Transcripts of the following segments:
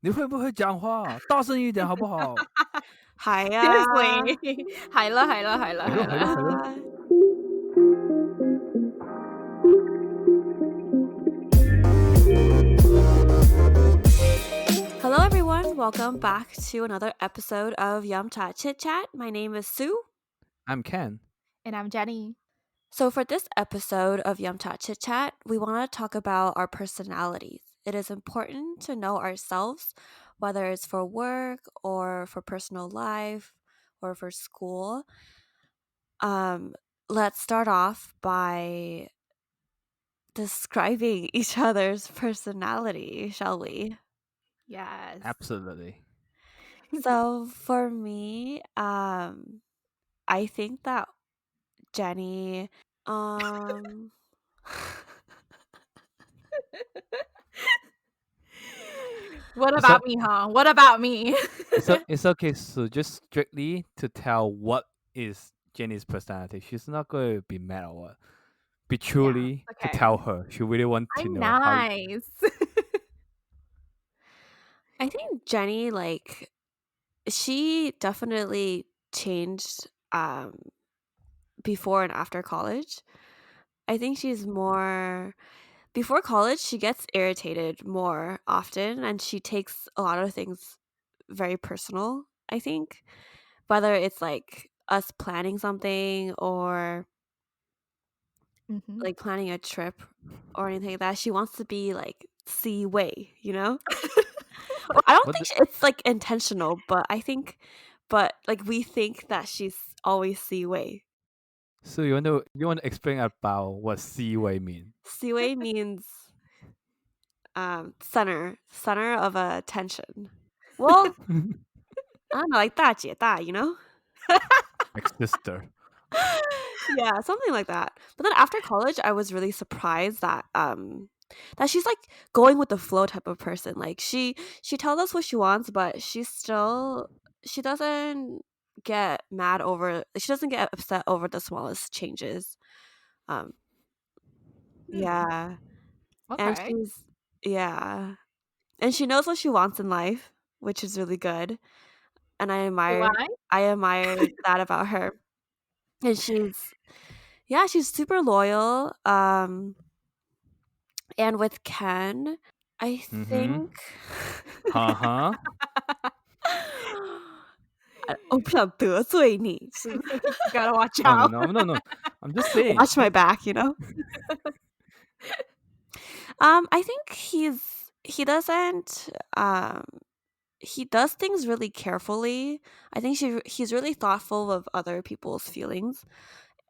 你会不会讲话？大声一点好不好？係啊， Seriously，係啦係啦係啦係咯係啦。係咯係咯。啊 Hello everyone, welcome back to another episode of Yumcha Chitchat. My name is Sue. I'm Ken. And I'm Jenny. So for this episode of Yumcha Chitchat, we want to talk about our personalities. It is important to know ourselves, whether it's for work or for personal life or for school. Let's start off by describing each other's personality, shall we? Yes. Absolutely. So for me, I think that Jenny, What It's about me, huh? What about me? it's okay. So just strictly to tell what is Jenny's personality. She's not going to be mad or what. Be truly to okay. tell her. She really want to I'm know how. nice. I think Jenny, like, she definitely changed before and after college. I think she's more before college, she gets irritated more often and she takes a lot of things very personal, I think. Whether it's like us planning something or Mhm. like planning a trip or anything like that, she wants to be like C way, you know? I don't What think the- it's like intentional, but like we think that she's always C way. So you want to explain about what C way mean? C way means center of attention. Well, I don't know, like 大姐大, you know? Like sister. Yeah, something like that. But then after college, I was really surprised that she's like going with the flow type of person. Like she tells us what she wants, but she doesn't get mad over she doesn't get upset over the smallest changes. Um yeah. And Okay. yeah. And she knows what she wants in life, which is really good. And Do I? I admire that about her. And she's super loyal. And with Ken, I Mm-hmm. think 哈哈。我不想得罪你，是 You gotta watch No, out. no. I'm just saying. watch my back, you know? I think he doesn't he does things really carefully. I think he's really thoughtful of other people's feelings.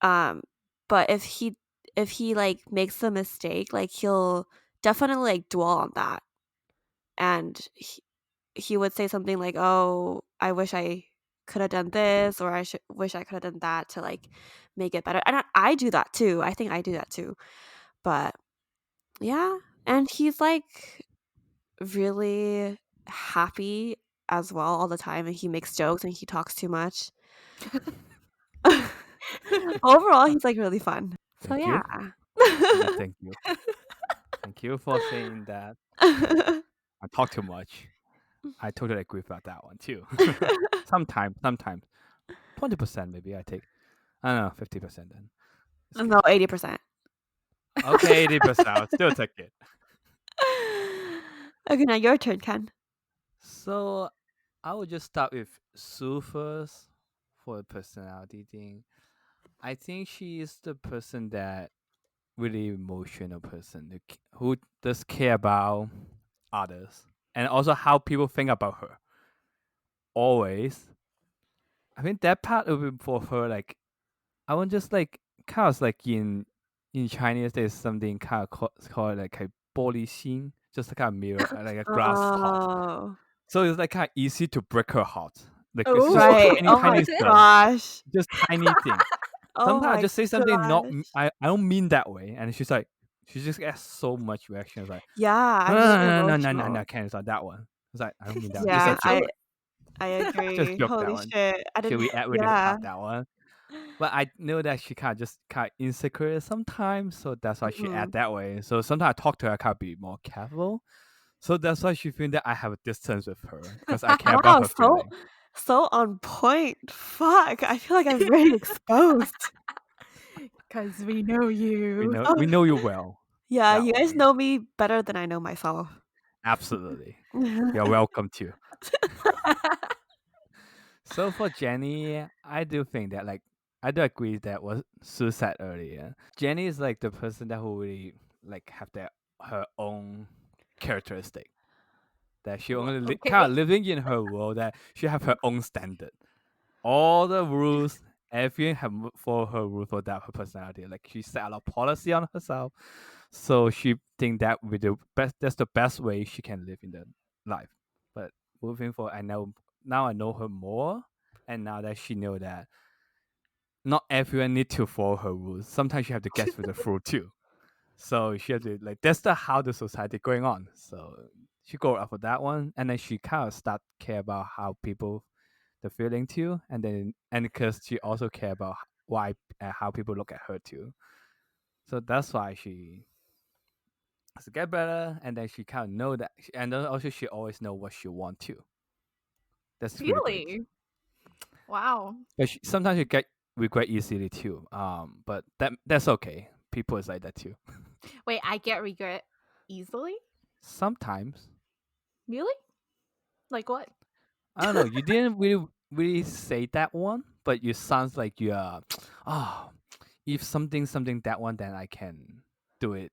But if he like makes a mistake, like he'll definitely like dwell on that. And he would say something like, "Oh, I wish I could have done this, or wish I could have done that to like make it better." And I do that too. I think I do that too. But yeah, and he's like really happy as well all the time, and he makes jokes and he talks too much. Overall, he's like really fun. So Thank yeah. you. Thank you. Thank you for saying that. I talk too much. I totally agree about that one too. Sometimes. 20% maybe I take. I don't know, 50% then. It's good. No, 80%. Okay, 80%. I'll still take it. Okay, now your turn, Ken. So I will just start with Sue first for the personality thing. I think she is the person that really emotional person who does care about others and also how people think about her. Always. I think that part of it for her, like, I want just like kind of like in Chinese, there's something kind of called like a 玻璃心, just like a mirror, like a glass heart. Oh. So it's like kind of easy to break her heart. Like it's Oh. just Right. tiny, Oh my tiny stuff, gosh. just tiny thing. Oh Sometimes I my just say something not gosh. I don't mean that way, and she's like, she just gets so much reaction. It's like, Yeah, I'm no, really no, no, no, no, no, emotional. no, Ken, it's not that one. It's like I don't mean that. One. Just Yeah, a joke. I Just agree. joke that Holy one. shit. I She didn't react really yeah. hard that one. But I know that she kind of insecure sometimes, so that's why she Mhm. act that way. So sometimes I talk to her, I kind of be more careful. So that's why she think that I have a distance with her because I care about Wow, her feeling. so on point. Fuck, I feel like I'm very exposed. Because we know you. Oh, We know you well. yeah, That you guys one. know me better than I know myself. Absolutely. You're welcome too. So for Jenny, I do think that like I do agree that what Sue said earlier. Jenny is like the person that who really like have their her own characteristic. That she only kind Okay. of living in her world. That she have her own standard. All the rules, everything have for her rule for that her personality. Like she set a lot of policy on herself, so she think that with the best that's the best way she can live in the life. But moving forward, I know now I know her more, and now that she know that not everyone need to follow her rules. Sometimes you have to guess with the flow too. So she had to like that's the how the society going on. So she go up for that one, and then she kind of start care about how people the feeling too, and because she also care about why how people look at her too. So that's why she has to get better, and then she kind of know that, and then also she always know what she want to. That's really great. Really? Wow. But sometimes you get regret easily too. But that's okay. People is like that too. Wait, I get regret easily? Sometimes Really? Like what? I don't know. You didn't really say that one, but you sounds like you are. Oh, if something that one, then I can do it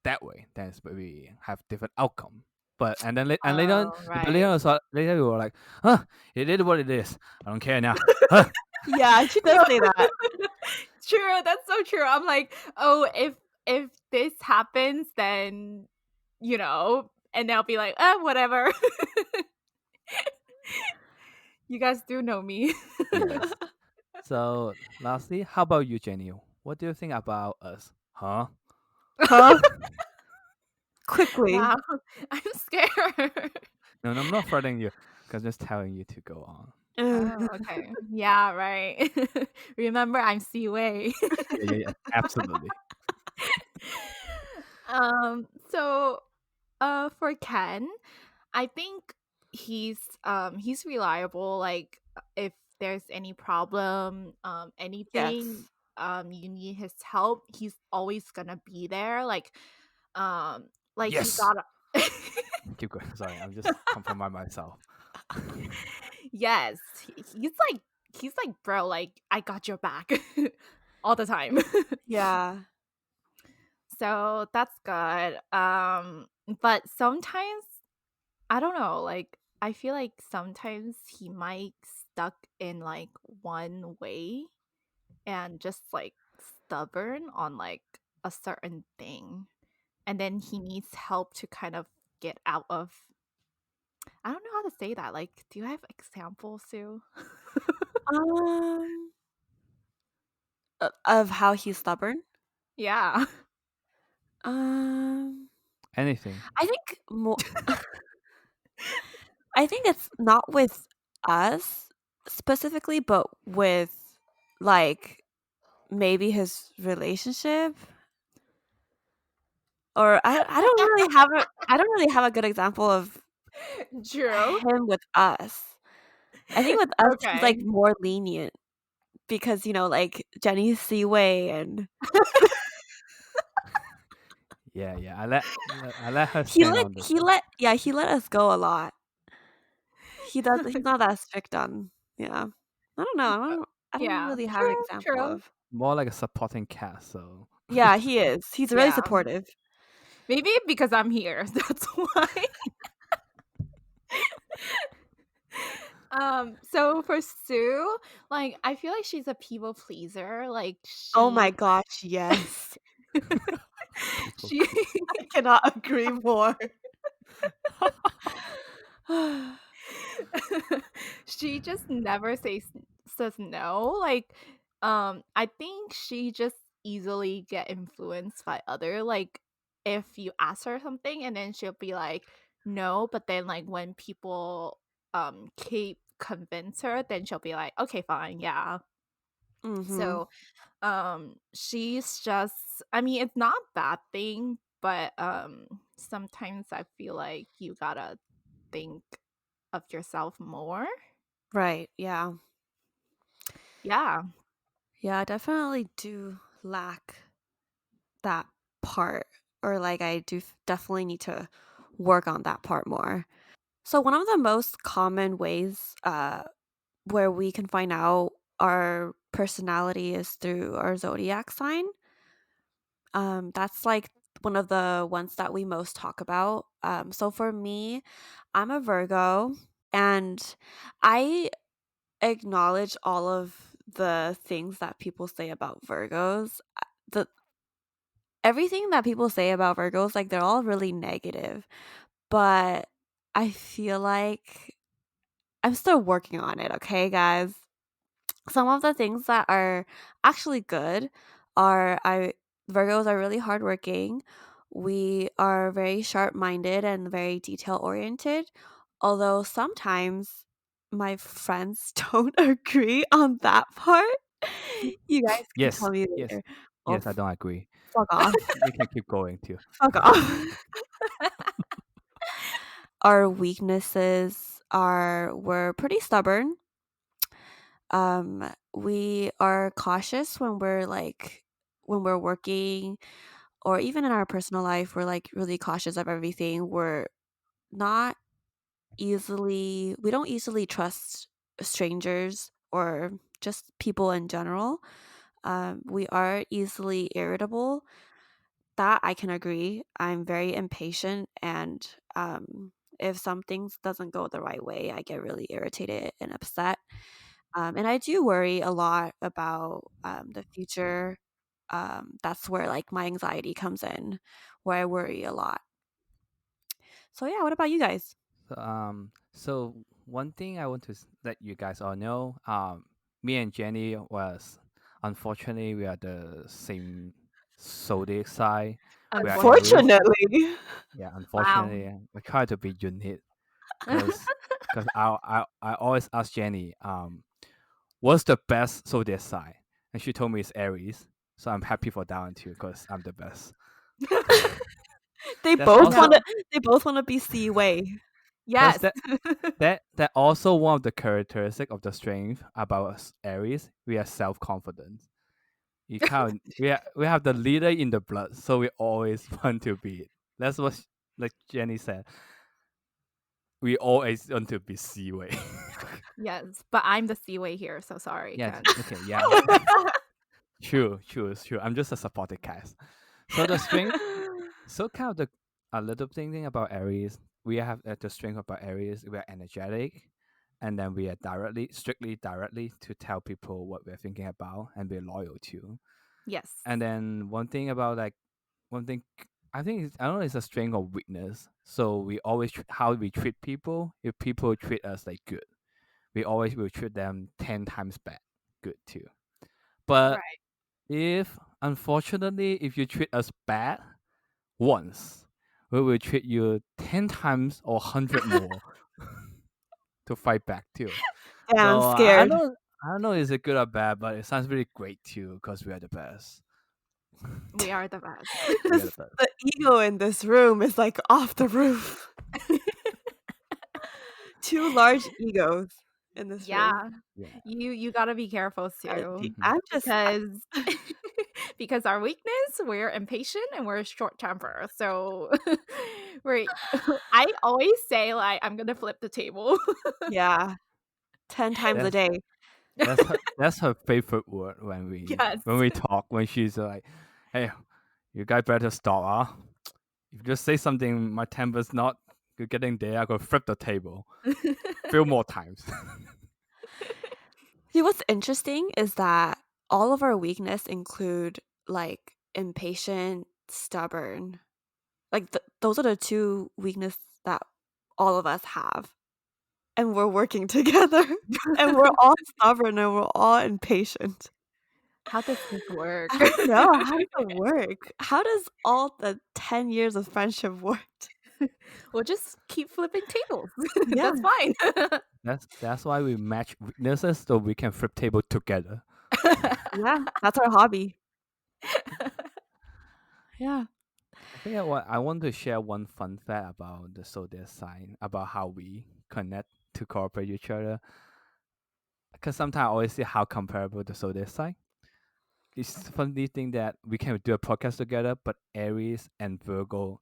that way. Then it's maybe have different outcome. But and later on, Oh, but later right. on, so later you were like, huh, it is what it is. I don't care now. Huh. Yeah, she does say that. True, that's so true. I'm like, oh, if this happens, then and they'll be like, whatever. You guys do know me. Yes. So lastly, how about you, Jenny? What do you think about us? Huh? Huh? Quickly. Wow, I'm scared. No, no, I'm not threatening you, because I'm just telling you to go on. Oh, okay. Yeah, right. Remember, I'm Wei. Yeah. Absolutely. So for Ken, I think he's reliable. Like if there's any problem, anything, Yes. you need his help, he's always gonna be there. Like he Yes. got Keep going. Sorry, I'm just compromising myself. yes, he's like, bro, like I got your back all the time. Yeah. So that's good. But sometimes I don't know, like I feel like sometimes he might stuck in like one way and just like stubborn on like a certain thing. And then he needs help to kind of get out of I don't know how to say that. Like, do you have examples, Sue? Um, of how he's stubborn. Yeah. Um, Anything. I think more. I think it's not with us specifically, but with like maybe his relationship. Or I don't really have a good example of True. him with us. I think with us he's like Okay. more lenient because like Jenny Seaway and Yeah. I let her stand on this one. he let us go a lot. He's not that strict on yeah. I don't know. I don't Yeah. really have an True. example True. of More like a supporting cast. So yeah, he is. He's really Yeah. supportive. Maybe because I'm here. That's why. So for Sue, like I feel like she's a people pleaser. Like Oh my she gosh, yes. people she please. I cannot agree more. she just never says no. Like I think she just easily get influenced by other like if you ask her something and then she'll be like no, but then like when people keep convince her, then she'll be like okay, fine, yeah. Mhm. So she's just, I mean, it's not a bad thing, but sometimes I feel like you gotta think of yourself more. Right. Yeah. Yeah. Yeah, I definitely do lack that part, or like I do definitely need to work on that part more. So one of the most common ways where we can find out our personality is through our zodiac sign. That's like one of the ones that we most talk about. So for me, I'm a Virgo, and I acknowledge all of the things that people say about Virgos. The Everything that people say about Virgos, like they're all really negative, but I feel like I'm still working on it, okay, guys? Some of the things that are actually good are I Virgos are really hardworking. We are very sharp-minded and very detail-oriented, although sometimes my friends don't agree on that part. You guys can Yes, tell me yes, later. Well, yes. I don't agree. fuck off. We can keep going too. Fuck off. Our weaknesses are we're pretty stubborn. We are cautious when we're working, or even in our personal life, we're like really cautious of everything. Not we don't easily trust strangers or just people in general. We are easily irritable. That I can agree. I'm very impatient, and if something doesn't go the right way, I get really irritated and upset. And I do worry a lot about the future. That's where like my anxiety comes in, where I worry a lot. So yeah, what about you guys? So one thing I want to let you guys all know, me and Jenny was unfortunately we are the same zodiac sign. We are Unfortunately. Aries. Unfortunately. Yeah, Wow. unfortunately, we try to be unique because I always ask Jenny, what's the best zodiac sign, and she told me it's Aries. So I'm happy for that one too because I'm the best. they That's both want also to. They both want to be C way. because Yes. that also one of the characteristic of the strength about us Aries. We are self confident. You can't. We have the leader in the blood, so we always want to be it. That's what like Jenny said. We always want to be C way. Yes. But I'm the C-way here, so sorry, Yes. Ken. Okay. Yeah. True. True. True. I'm just a supporting cast. So the strength. So kind of the a little thing about Aries. We have the strength about Aries. We are energetic, and then we are strictly directly to tell people what we're thinking about and be loyal to. Yes. And then one thing I think I don't know it's a strength or weakness. So we always how we treat people. If people treat us like good, we always will treat them 10 times bad, good too. But Right. if unfortunately if you treat us bad once, we will treat you 10 times or 100 more to fight back too. Damn, I'm So scared. I don't know is it good or bad, but it sounds really great too because we are the best. We are the best. We are the best. The ego in this room is like off the roof. Two large egos in this room. Yeah. Yeah. You gotta be careful too. Mhm. I'm just Because because our weakness, we're impatient and we're short temper. So we're I always say like I'm gonna flip the table. yeah, 10 times a That's day. that's her favorite word Yes. when we talk when she's like, "Hey, you guys better stop, If you just say something, my temper's not getting there. I go flip the table, few more times." See, what's interesting is that all of our weakness include like impatient, stubborn. Like those are the two weakness that all of us have. And we're working together. And we're all stubborn and we're all impatient. How does this work? I don't know. How does it work? How does all the 10 years of friendship work? We'll just keep flipping tables. Yeah. That's fine. That's why we match weaknesses so we can flip table together. Yeah. That's our hobby. Yeah. I think I want to share one fun fact about the zodiac sign, about how we connect to cooperate with each other. Because sometimes I always see how comparable the zodiac sign. It's funny thing that we can do a podcast together, but Aries and Virgo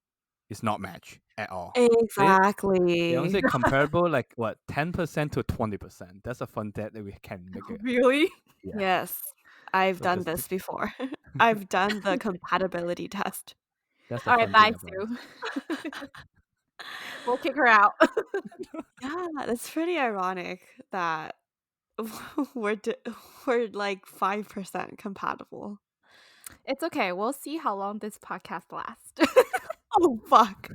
is not match at all. They only Exactly. say comparable, like what, 10% to 20%. That's a fun that we can make it. Really? Yeah. Yes, I've So done just this before. I've done the compatibility test. that's the All right, fun thing bye, about it. Sue. We'll kick her out. Yeah, that's pretty ironic that we're d we're like 5% compatible. It's okay. We'll see how long this podcast lasts. Oh, fuck.